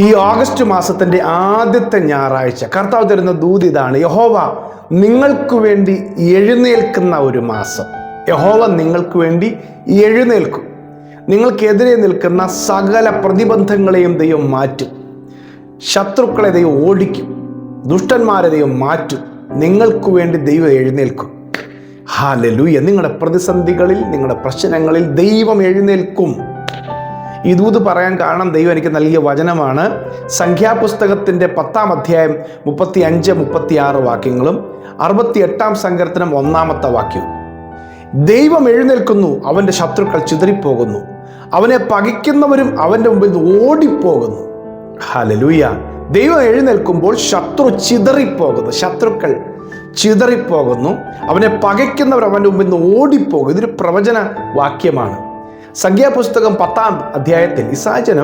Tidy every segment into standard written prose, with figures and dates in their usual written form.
ഈ ഓഗസ്റ്റ് മാസത്തിൻ്റെ ആദ്യത്തെ ഞായറാഴ്ച കർത്താവ് തരുന്ന ദൂത് ഇതാണ്: യഹോവ നിങ്ങൾക്ക് വേണ്ടി എഴുന്നേൽക്കുന്ന ഒരു മാസം. യഹോവ നിങ്ങൾക്ക് വേണ്ടി എഴുന്നേൽക്കും. നിങ്ങൾക്കെതിരെ നിൽക്കുന്ന സകല പ്രതിബന്ധങ്ങളെയും ദൈവം മാറ്റും. ശത്രുക്കളെ ദൈവം ഓടിക്കും. ദുഷ്ടന്മാരെ ദൈവം മാറ്റും. നിങ്ങൾക്ക് വേണ്ടി ദൈവം എഴുന്നേൽക്കും. ഹല്ലേലൂയ! നിങ്ങളുടെ പ്രതിസന്ധികളിൽ, നിങ്ങളുടെ പ്രശ്നങ്ങളിൽ ദൈവം എഴുന്നേൽക്കും. ഈ ദൂത് പറയാൻ കാരണം ദൈവം എനിക്ക് നൽകിയ വചനമാണ്. സംഖ്യാപുസ്തകത്തിൻ്റെ 10-ാം അധ്യായം 35-36 വാക്യങ്ങളും 68-ാം സങ്കീർത്തനം 1-ാമത്തെ വാക്യവും. ദൈവം എഴുന്നേൽക്കുന്നു, അവൻ്റെ ശത്രുക്കൾ ചിതറിപ്പോകുന്നു, അവനെ പകയ്ക്കുന്നവരും അവൻ്റെ മുമ്പിൽ നിന്ന് ഓടിപ്പോകുന്നു. ഹല്ലേലൂയ! ദൈവം എഴുന്നേൽക്കുമ്പോൾ ശത്രുക്കൾ ചിതറിപ്പോകുന്നു, അവനെ പകയ്ക്കുന്നവർ അവൻ്റെ മുമ്പിൽ നിന്ന് ഓടിപ്പോകും. ഇതൊരു പ്രവചന വാക്യമാണ്. സംഖ്യാപുസ്തകം 10-ാം അധ്യായത്തിൽ ഇസ്രായേൽ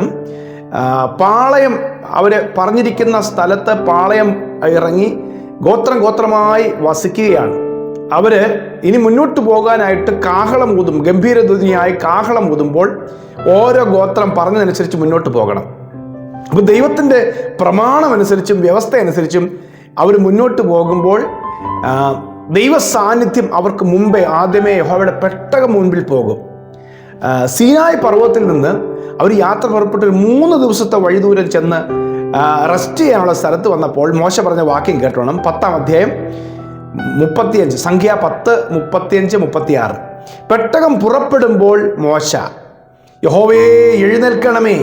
പാളയം അവരെ പറഞ്ഞിരിക്കുന്ന സ്ഥലത്ത് പാളയം ഇറങ്ങി ഗോത്രമായി വസിക്കുകയാണ്. അവര് ഇനി മുന്നോട്ട് പോകാനായിട്ട് കാഹളം ഊതും, ഗംഭീരധ്വനിയായി കാഹളം ഊതുമ്പോൾ ഓരോ ഗോത്രം പറഞ്ഞതനുസരിച്ച് മുന്നോട്ട് പോകണം. അപ്പോൾ ദൈവത്തിൻ്റെ പ്രമാണമനുസരിച്ചും വ്യവസ്ഥ അനുസരിച്ചും അവർ മുന്നോട്ട് പോകുമ്പോൾ ദൈവ സാന്നിധ്യം അവർക്ക് മുമ്പേ ആദ്യമേ യഹോവയുടെ പെട്ടകം മുൻപിൽ പോകും. സീനായ് പർവ്വതത്തിൽ നിന്ന് അവർ യാത്ര പുറപ്പെട്ട് 3 ദിവസത്തെ വഴിദൂരം ചെന്ന് റെസ്റ്റ് ചെയ്യാനുള്ള സ്ഥലത്ത് വന്നപ്പോൾ മോശ പറഞ്ഞ വാക്യം കേട്ടോണം. 10-ാം അധ്യായം 35, സംഖ്യ 10, 35, 36. പെട്ടകം പുറപ്പെടുമ്പോൾ മോശ, യഹോവേ എഴുന്നേൽക്കണമേ,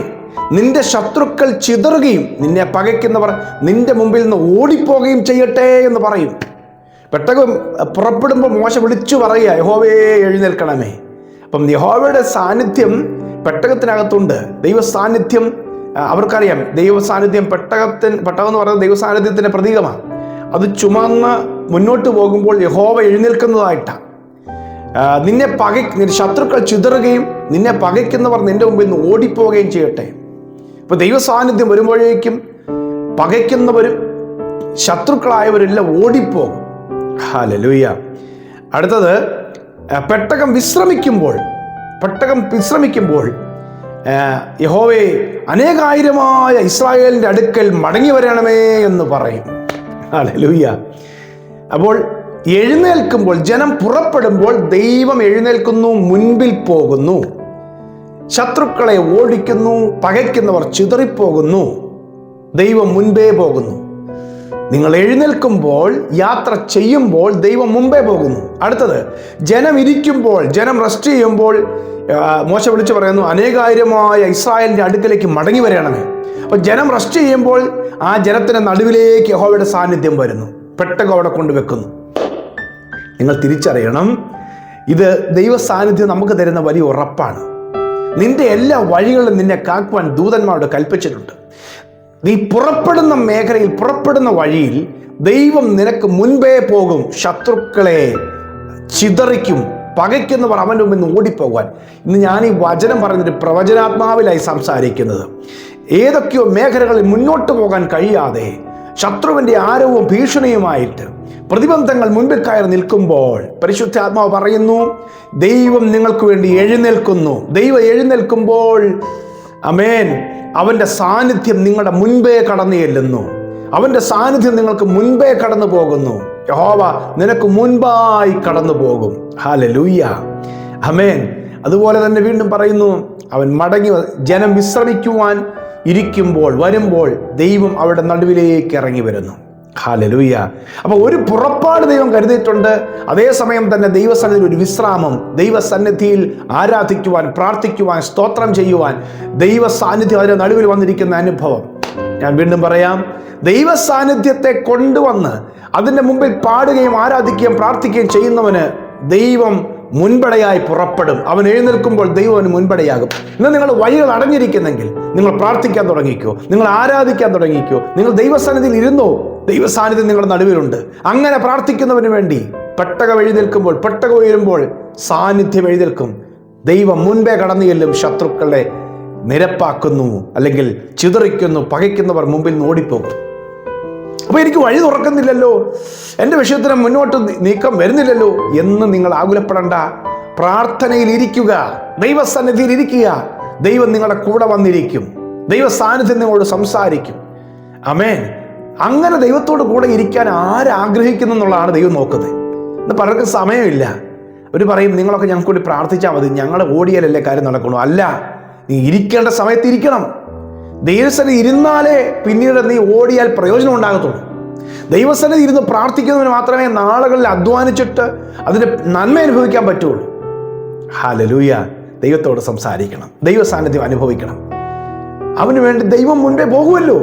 നിന്റെ ശത്രുക്കൾ ചിതറുകയും നിന്നെ പകയ്ക്കുന്നവർ നിന്റെ മുമ്പിൽ നിന്ന് ഓടിപ്പോകുകയും ചെയ്യട്ടെ എന്ന് പറയും. പെട്ടകം പുറപ്പെടുമ്പോൾ മോശ വിളിച്ചു പറയുക, യഹോവേ എഴുന്നേൽക്കണമേ. അപ്പം യഹോവയുടെ സാന്നിധ്യം പെട്ടകത്തിനകത്തുണ്ട്. ദൈവ സാന്നിധ്യം അവർക്കറിയാം. ദൈവ സാന്നിധ്യം പെട്ടകം എന്ന് പറയുന്നത് ദൈവ സാന്നിധ്യത്തിൻ്റെ പ്രതീകമാണ്. അത് ചുമന്ന് മുന്നോട്ട് പോകുമ്പോൾ യഹോവ എഴുന്നേൽക്കുന്നതായിട്ടാണ്. നിന്റെ ശത്രുക്കൾ ചിതറുകയും നിന്നെ പകയ്ക്കുന്നവർ നിന്റെ മുമ്പിൽ നിന്ന് ഓടിപ്പോവുകയും ചെയ്യട്ടെ. ഇപ്പൊ ദൈവ സാന്നിധ്യം വരുമ്പോഴേക്കും പകയ്ക്കുന്നവരും ശത്രുക്കളായവരെല്ലാം ഓടിപ്പോകും. ഹല്ലേലൂയ! അടുത്തത്, പെട്ടകം വിശ്രമിക്കുമ്പോൾ യഹോവേ അനേകായിരമായ ഇസ്രായേലിൻ്റെ അടുക്കൽ മടങ്ങി വരണമേ എന്ന് പറയും. ഹല്ലേലൂയ! അപ്പോൾ എഴുന്നേൽക്കുമ്പോൾ, ജനം പുറപ്പെടുമ്പോൾ ദൈവം എഴുന്നേൽക്കുന്നു, മുൻപിൽ പോകുന്നു, ശത്രുക്കളെ ഓടിക്കുന്നു, പകയ്ക്കുന്നവർ ചിതറിപ്പോകുന്നു, ദൈവം മുൻപേ പോകുന്നു. നിങ്ങൾ എഴുന്നേൽക്കുമ്പോൾ, യാത്ര ചെയ്യുമ്പോൾ ദൈവം മുമ്പേ പോകുന്നു. അടുത്തത്, ജനം ഇരിക്കുമ്പോൾ, ജനം റെസ്റ്റ് ചെയ്യുമ്പോൾ മോശ വിളിച്ചു പറയുന്നു, അനേകായിരമായ ഇസ്രായേലിൻ്റെ അടുക്കലേക്ക് മടങ്ങി വരണമേ. അപ്പോൾ ജനം റെസ്റ്റ് ചെയ്യുമ്പോൾ ആ ജനത്തിൻ്റെ നടുവിലേക്ക് യഹോവയുടെ സാന്നിധ്യം വരുന്നു. പെട്ടകം അവിടെ കൊണ്ടുവെക്കുന്നു. നിങ്ങൾ തിരിച്ചറിയണം, ഇത് ദൈവ സാന്നിധ്യം നമുക്ക് തരുന്ന വലിയ ഉറപ്പാണ്. നിന്റെ എല്ലാ വഴികളിലും നിന്നെ കാക്കുവാൻ ദൂതന്മാരോട് കൽപ്പിച്ചിട്ടുണ്ട്. നീ പുറപ്പെടുന്ന മേഖലയിൽ, പുറപ്പെടുന്ന വഴിയിൽ ദൈവം നിനക്ക് മുൻപേ പോകും. ശത്രുക്കളെ ചിതറിക്കും, പകയ്ക്കുന്നവർ അവൻ്റെ മുമ്പിൽ നിന്ന് ഓടിപ്പോകാൻ. ഇന്ന് ഞാൻ ഈ വചനം പറയുന്നൊരു പ്രവചനാത്മാവിലായി സംസാരിക്കുന്നത്. ഏതൊക്കെയോ മേഖലകളിൽ മുന്നോട്ട് പോകാൻ കഴിയാതെ ശത്രുവിൻ്റെ ആരവവും ഭീഷണിയുമായിട്ട് പ്രതിബന്ധങ്ങൾ മുൻപിൽ കയറി നിൽക്കുമ്പോൾ പരിശുദ്ധാത്മാവ് പറയുന്നു, ദൈവം നിങ്ങൾക്ക് വേണ്ടി എഴുന്നേൽക്കുന്നു. ദൈവം എഴുന്നേൽക്കുമ്പോൾ, ആമേൻ, അവൻ്റെ സാന്നിധ്യം നിങ്ങളുടെ മുൻപേ കടന്നു ചെല്ലുന്നു. അവൻ്റെ സാന്നിധ്യം നിങ്ങൾക്ക് മുൻപേ കടന്നു പോകുന്നു. യഹോവ നിനക്ക് മുൻപായി കടന്നു പോകും. ഹല്ലേലൂയ! ആമേൻ. അതുപോലെ തന്നെ വീണ്ടും പറയുന്നു, അവൻ മടങ്ങി, ജനം വിശ്രമിക്കുവാൻ വരുമ്പോൾ ദൈവം അവരുടെ നടുവിലേക്ക് ഇറങ്ങി വരുന്നു. ഹല്ലേലൂയ! അപ്പോൾ ഒരു പുറപ്പാട് ദൈവം കരുതിയിട്ടുണ്ട്. അതേസമയം തന്നെ ദൈവസന്നിധിയിൽ ഒരു വിശ്രാമം, ദൈവസന്നിധിയിൽ ആരാധിക്കുവാൻ, പ്രാർത്ഥിക്കുവാൻ, സ്തോത്രം ചെയ്യുവാൻ ദൈവ സാന്നിധ്യം അതിൻ്റെ നടുവിൽ വന്നിരിക്കുന്ന അനുഭവം. ഞാൻ വീണ്ടും പറയാം, ദൈവ സാന്നിധ്യത്തെ കൊണ്ടുവന്ന് അതിൻ്റെ മുമ്പിൽ പാടുകയും ആരാധിക്കുകയും പ്രാർത്ഥിക്കുകയും ചെയ്യുന്നവന് ദൈവം മുൻപടയായി പുറപ്പെടും. അവൻ എഴുന്നേൽക്കുമ്പോൾ ദൈവം അവന് മുൻപടയാകും. ഇന്ന് നിങ്ങൾ വഴികൾ അടഞ്ഞിരിക്കുന്നെങ്കിൽ നിങ്ങൾ പ്രാർത്ഥിക്കാൻ തുടങ്ങിക്കോ, നിങ്ങൾ ആരാധിക്കാൻ തുടങ്ങിക്കോ, നിങ്ങൾ ദൈവസന്നിധിയിൽ ഇരുന്നോ. ദൈവസാന്നിധ്യം നിങ്ങളുടെ നടുവിലുണ്ട്. അങ്ങനെ പ്രാർത്ഥിക്കുന്നവന് വേണ്ടി പെട്ടകം എഴുന്നേൽക്കുമ്പോൾ, പെട്ടകം ഉയരുമ്പോൾ സാന്നിധ്യം എഴുന്നേൽക്കും. ദൈവം മുൻപേ കടന്നു ചെല്ലും, ശത്രുക്കളെ നിരപ്പാക്കുന്നു, അല്ലെങ്കിൽ ചിതറിക്കുന്നു, പകയ്ക്കുന്നവർ മുമ്പിൽ നിന്ന് ഓടിപ്പോകും. അപ്പോൾ എനിക്ക് വഴി തുറക്കുന്നില്ലല്ലോ, എൻ്റെ വിഷയത്തിന് മുന്നോട്ട് നീക്കം വരുന്നില്ലല്ലോ എന്ന് നിങ്ങൾ ആകുലപ്പെടേണ്ട. പ്രാർത്ഥനയിൽ ഇരിക്കുക, ദൈവസന്നിധിയിൽ ഇരിക്കുക. ദൈവം നിങ്ങളുടെ കൂടെ വന്നിരിക്കും. ദൈവ സാന്നിധ്യം നിങ്ങളോട് സംസാരിക്കും. ആമേൻ. അങ്ങനെ ദൈവത്തോട് കൂടെ ഇരിക്കാൻ ആരാഗ്രഹിക്കുന്നു എന്നുള്ളതാണ് ദൈവം നോക്കുന്നത്. ഇന്ന് പലർക്കും സമയമില്ല. അവർ പറയും, നിങ്ങളൊക്കെ ഞങ്ങൾക്ക് കൂടി പ്രാർത്ഥിച്ചാൽ മതി, ഞങ്ങൾ ഓടിയാലല്ലേ കാര്യം നടക്കണു. അല്ല, നീ ഇരിക്കേണ്ട സമയത്ത് ഇരിക്കണം. ദൈവസന്നിധി ഇരുന്നാലേ പിന്നീട് നീ ഓടിയാൽ പ്രയോജനം ഉണ്ടാകത്തുള്ളൂ. ദൈവസന്നിധി ഇരുന്ന് പ്രാർത്ഥിക്കുന്നതിന് മാത്രമേ നാളുകളിൽ അധ്വാനിച്ചിട്ട് അതിൻ്റെ നന്മ അനുഭവിക്കാൻ പറ്റുള്ളൂ. ഹല്ലേലൂയ. ദൈവത്തോട് സംസാരിക്കണം, ദൈവ സാന്നിധ്യം അനുഭവിക്കണം. അവന് വേണ്ടി ദൈവം മുൻപേ പോകുമല്ലോ.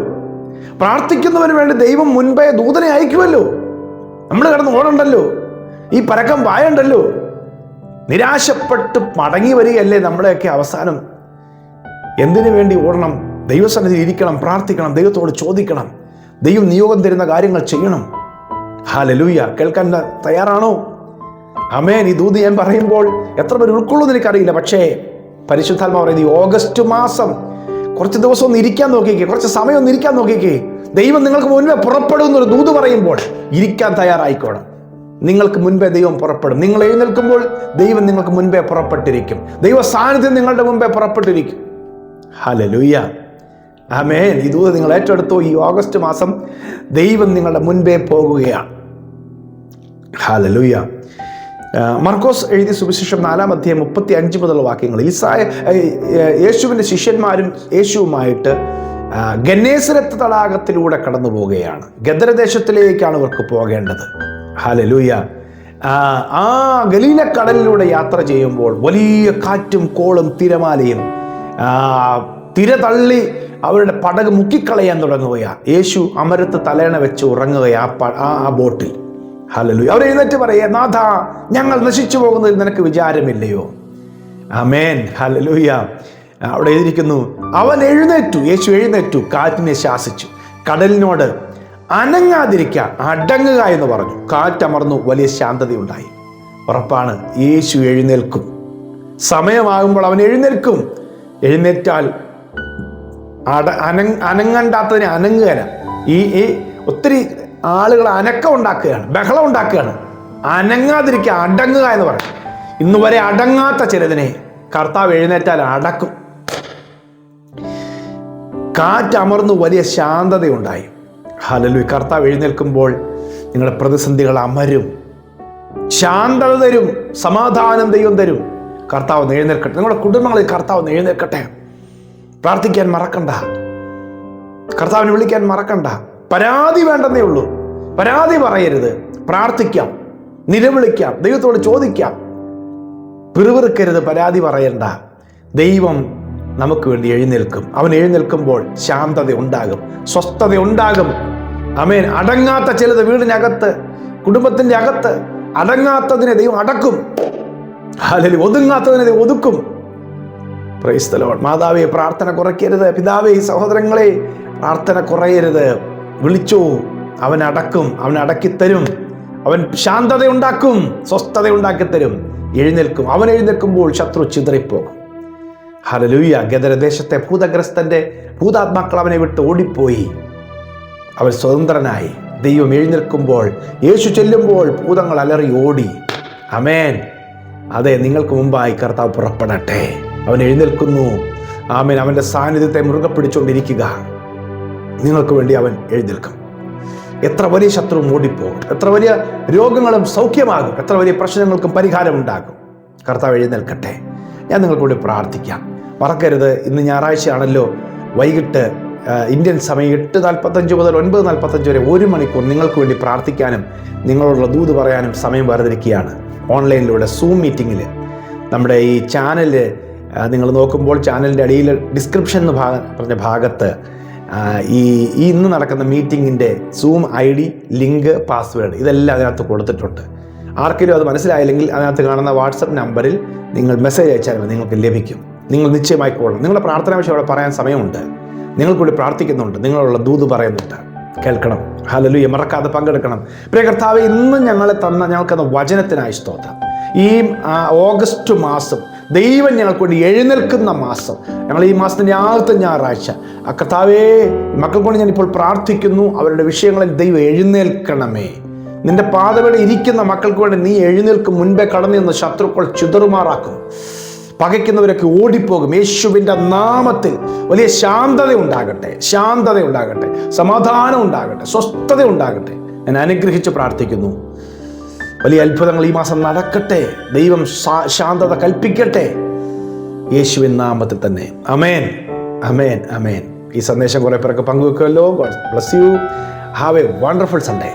പ്രാർത്ഥിക്കുന്നവന് വേണ്ടി ദൈവം മുൻപേ ദൂതനെ അയക്കുമല്ലോ. നമ്മൾ കിടന്ന് ഓടണ്ടല്ലോ, ഈ പരക്കം പായണ്ടല്ലോ. നിരാശപ്പെട്ട് മടങ്ങി വരികയല്ലേ നമ്മുടെയൊക്കെ അവസാനം. എന്തിനു വേണ്ടി ഓടണം? ദൈവസന്നിധിയിൽ ഇരിക്കണം, പ്രാർത്ഥിക്കണം, ദൈവത്തോട് ചോദിക്കണം, ദൈവം നിയോഗം തരുന്ന കാര്യങ്ങൾ ചെയ്യണം. ഹല്ലേലൂയ. കേൾക്കാൻ തയ്യാറാണോ? ആമേൻ. ഈ ദൂത് ഞാൻ പറയുമ്പോൾ എത്ര പേര് ഉൾക്കൊള്ളുമെന്ന് എനിക്കറിയില്ല. പക്ഷേ പരിശുദ്ധാത്മാവ് പറയുന്നത് ഈ ഓഗസ്റ്റ് മാസം കുറച്ച് ദിവസം ഒന്ന് ഇരിക്കാൻ നോക്കിക്കേ, കുറച്ച് സമയം ഒന്ന് ഇരിക്കാൻ നോക്കിക്കേ. ദൈവം നിങ്ങൾക്ക് മുൻപേ പുറപ്പെടുമെന്നൊരു ദൂത് പറയുമ്പോൾ ഇരിക്കാൻ തയ്യാറായിക്കോണം. നിങ്ങൾക്ക് മുൻപേ ദൈവം പുറപ്പെടും. നിങ്ങൾ എഴുന്നേൽക്കുമ്പോൾ ദൈവം നിങ്ങൾക്ക് മുൻപേ പുറപ്പെട്ടിരിക്കും. ദൈവ സാന്നിധ്യം നിങ്ങളുടെ മുൻപേ പുറപ്പെട്ടിരിക്കും. ഹല്ലേലൂയ. ആമേൻ. ഈ ദൂത് നിങ്ങൾ ഏറ്റെടുത്തു. ഈ ഓഗസ്റ്റ് മാസം ദൈവം നിങ്ങളുടെ മുൻപേ പോകുകയാണ്. ഹല്ലേലൂയ. മർക്കോസ് എഴുതിയ സുവിശേഷം 4-ാം അധ്യായം 35 മുതലുള്ള വാക്യങ്ങൾ. യേശുവിൻ്റെ ശിഷ്യന്മാരും യേശുവുമായിട്ട് ഗന്നേസരത്ത് തടാകത്തിലൂടെ കടന്നു പോവുകയാണ്. ഗദരദേശത്തിലേക്കാണ് ഇവർക്ക് പോകേണ്ടത്. ഹല്ലേലൂയ. ആ ഗലീലക്കടലിലൂടെ യാത്ര ചെയ്യുമ്പോൾ വലിയ കാറ്റും കോളും തിരമാലയും തിര തള്ളി അവരുടെ പടക് മുക്കിക്കളയാൻ തുടങ്ങുകയാണ്. യേശു അമരത്ത് തലേണ വെച്ച് ഉറങ്ങുകയാണ് ആ ബോട്ടിൽ. ഹല്ലേലൂയ. അവർ എഴുന്നേറ്റ് പറയുക, നാഥ, ഞങ്ങൾ നശിച്ചു പോകുന്നതിൽ നിനക്ക് വിചാരമില്ലയോ? ആമേൻ. ഹല്ലേലൂയ. അവിടെ എഴുതിയിരിക്കുന്നു, അവൻ എഴുന്നേറ്റു, യേശു എഴുന്നേറ്റു, കാറ്റിനെ ശാസിച്ചു, കടലിനോട് അനങ്ങാതിരിക്കുക, അടങ്ങുക എന്ന് പറഞ്ഞു. കാറ്റമർന്നു, വലിയ ശാന്തതയുണ്ടായി. ഉറപ്പാണ്, യേശു എഴുന്നേൽക്കും. സമയമാകുമ്പോൾ അവൻ എഴുന്നേൽക്കും. എഴുന്നേറ്റാൽ അനങ്ങണ്ടാത്തതിനെ അനങ്ങുകയാണ്. ഈ ഒത്തിരി ആളുകൾ അനക്കം ഉണ്ടാക്കുകയാണ്, ബഹളം ഉണ്ടാക്കുകയാണ്. അനങ്ങാതിരിക്കുക, അടങ്ങുക എന്ന് പറയും. ഇന്ന് വരെ അടങ്ങാത്ത ചിലതിനെ കർത്താവ് എഴുന്നേറ്റാൽ അടക്കും. കാറ്റമർന്നു, വലിയ ശാന്തതയുണ്ടായി. ഹല്ലേലൂയ. കർത്താവ് എഴുന്നേൽക്കുമ്പോൾ നിങ്ങളുടെ പ്രതിസന്ധികൾ അമരും, ശാന്തത തരും, സമാധാനം ദൈവം തരും. കർത്താവ് എഴുന്നേൽക്കട്ടെ. നിങ്ങളുടെ കുടുംബങ്ങളിൽ കർത്താവ് എഴുന്നേൽക്കട്ടെ. പ്രാർത്ഥിക്കാൻ മറക്കണ്ട, കർത്താവിനെ വിളിക്കാൻ മറക്കണ്ട. പരാതി വേണ്ടെന്നേ ഉള്ളൂ. പരാതി പറയരുത്. പ്രാർത്ഥിക്കാം, നിലവിളിക്കാം, ദൈവത്തോട് ചോദിക്കാം. പിറുപിറുക്കരുത്, പരാതി പറയണ്ട. ദൈവം നമുക്ക് വേണ്ടി എഴുന്നേൽക്കും. അവൻ എഴുന്നേൽക്കുമ്പോൾ ശാന്തത ഉണ്ടാകും, സ്വസ്ഥത ഉണ്ടാകും. ആമേൻ. അടങ്ങാത്ത ചിലത് വീടിനകത്ത്, കുടുംബത്തിന്റെ അകത്ത് അടങ്ങാത്തതിനെ ദൈവം അടക്കും. ഹല്ലേലൂയ. ഒതുങ്ങാത്തതിനെ ദൈവം ഒതുക്കും. Praise the Lord. മാതാവേ, പ്രാർത്ഥന കുറയ്ക്കരുത്. പിതാവേ, സഹോദരങ്ങളെ, പ്രാർത്ഥന കുറയരുത്. വിളിച്ചോ, അവൻ അടക്കും, അവൻ അടക്കിത്തരും. അവൻ ശാന്തത ഉണ്ടാക്കും, സ്വസ്ഥത ഉണ്ടാക്കിത്തരും. എഴുന്നേൽക്കും. അവൻ എഴുന്നേൽക്കുമ്പോൾ ശത്രു ചിതറിപ്പോകും. ഹല്ലേലൂയ. ഗദരദേശത്തെ ഭൂതഗ്രസ്തന്റെ ഭൂതാത്മാക്കൾ അവനെ വിട്ട് ഓടിപ്പോയി. അവൻ സ്വതന്ത്രനായി. ദൈവം എഴുന്നേൽക്കുമ്പോൾ, യേശു ചെല്ലുമ്പോൾ ഭൂതങ്ങൾ അലറി ഓടി. ആമേൻ. അതെ, നിങ്ങൾക്ക് മുമ്പായി കർത്താവ് പുറപ്പെടട്ടെ. അവൻ എഴുന്നേൽക്കുന്നു. ആമേൻ. അവൻ്റെ സാന്നിധ്യത്തെ മുറുകെ പിടിച്ചുകൊണ്ടിരിക്കുക. നിങ്ങൾക്ക് വേണ്ടി അവൻ എഴുന്നേൽക്കും. എത്ര വലിയ ശത്രുവും ഓടിപ്പോകും. എത്ര വലിയ രോഗങ്ങളും സൗഖ്യമാകും. എത്ര വലിയ പ്രശ്നങ്ങൾക്കും പരിഹാരമുണ്ടാകും. കർത്താവ് എഴുന്നേൽക്കട്ടെ. ഞാൻ നിങ്ങൾക്ക് വേണ്ടി പ്രാർത്ഥിക്കാം. മറക്കരുത്, ഇന്ന് ഞായറാഴ്ചയാണല്ലോ. വൈകിട്ട് ഇന്ത്യൻ സമയം 8:45 മുതൽ 9:45 വരെ 1 മണിക്കൂർ നിങ്ങൾക്ക് വേണ്ടി പ്രാർത്ഥിക്കാനും നിങ്ങളോടുള്ള ദൂത് പറയാനും സമയം വേർതിരിക്കുകയാണ്. ഓൺലൈനിലൂടെ സൂം മീറ്റിങ്ങിൽ നമ്മുടെ ഈ ചാനൽ നിങ്ങൾ നോക്കുമ്പോൾ ചാനലിൻ്റെ അടിയിൽ ഡിസ്ക്രിപ്ഷൻ എന്ന് പറഞ്ഞ ഭാഗത്ത് ഈ ഇന്ന് നടക്കുന്ന മീറ്റിങ്ങിൻ്റെ സൂം ID, ലിങ്ക്, പാസ്വേഡ് ഇതെല്ലാം അതിനകത്ത് കൊടുത്തിട്ടുണ്ട്. ആർക്കെങ്കിലും അത് മനസ്സിലായില്ലെങ്കിൽ അതിനകത്ത് കാണുന്ന വാട്സപ്പ് നമ്പറിൽ നിങ്ങൾ മെസ്സേജ് അയച്ചാൽ നിങ്ങൾക്ക് ലഭിക്കും. നിങ്ങൾ നിശ്ചയമായി കൊള്ളണം. നിങ്ങളുടെ പ്രാർത്ഥന വിഷയം അവിടെ പറയാൻ സമയമുണ്ട്. നിങ്ങൾക്കൂടി പ്രാർത്ഥിക്കുന്നുണ്ട്, നിങ്ങളുള്ള ദൂത് പറയുന്നുണ്ട്. കേൾക്കണം. ഹല്ലേലൂയ. മറക്കാതെ പങ്കെടുക്കണം. പ്രിയ കർത്താവേ, ഇന്ന് ഞങ്ങൾക്കെന്ന വചനത്തിനായി സ്തോത്രം. ഈ ഓഗസ്റ്റ് മാസം ദൈവം ഞങ്ങൾക്ക് വേണ്ടി എഴുന്നേൽക്കുന്ന മാസം. ഞങ്ങൾ ഈ മാസത്തിൻ്റെ ആദ്യത്തെ ഞായറാഴ്ച കർത്താവേ, മക്കൾ കൊണ്ട് ഞാനിപ്പോൾ പ്രാർത്ഥിക്കുന്നു. അവരുടെ വിഷയങ്ങളിൽ ദൈവം എഴുന്നേൽക്കണമേ. നിന്റെ പാതവിടെ ഇരിക്കുന്ന മക്കൾക്ക് വേണ്ടി നീ എഴുന്നേൽക്കും. മുൻപേ കടന്നു നിന്ന് ശത്രുക്കൾ ചിതറുമാറാക്കും. പകയ്ക്കുന്നവരൊക്കെ ഓടിപ്പോകും. യേശുവിൻ്റെ നാമത്തിൽ വലിയ ശാന്തത ഉണ്ടാകട്ടെ, സമാധാനം ഉണ്ടാകട്ടെ, സ്വസ്ഥത ഉണ്ടാകട്ടെ. ഞാൻ അനുഗ്രഹിച്ച് പ്രാർത്ഥിക്കുന്നു. വലിയ അത്ഭുതങ്ങൾ ഈ മാസം നടക്കട്ടെ. ദൈവം ശാന്തത കൽപ്പിക്കട്ടെ, യേശുവിൻ നാമത്തിൽ തന്നെ. ആമേൻ, ആമേൻ, ആമേൻ. ഈ സന്ദേശം കുറെ പേർക്ക് പങ്കുവെക്കുമല്ലോ. God bless you. Have a wonderful Sunday.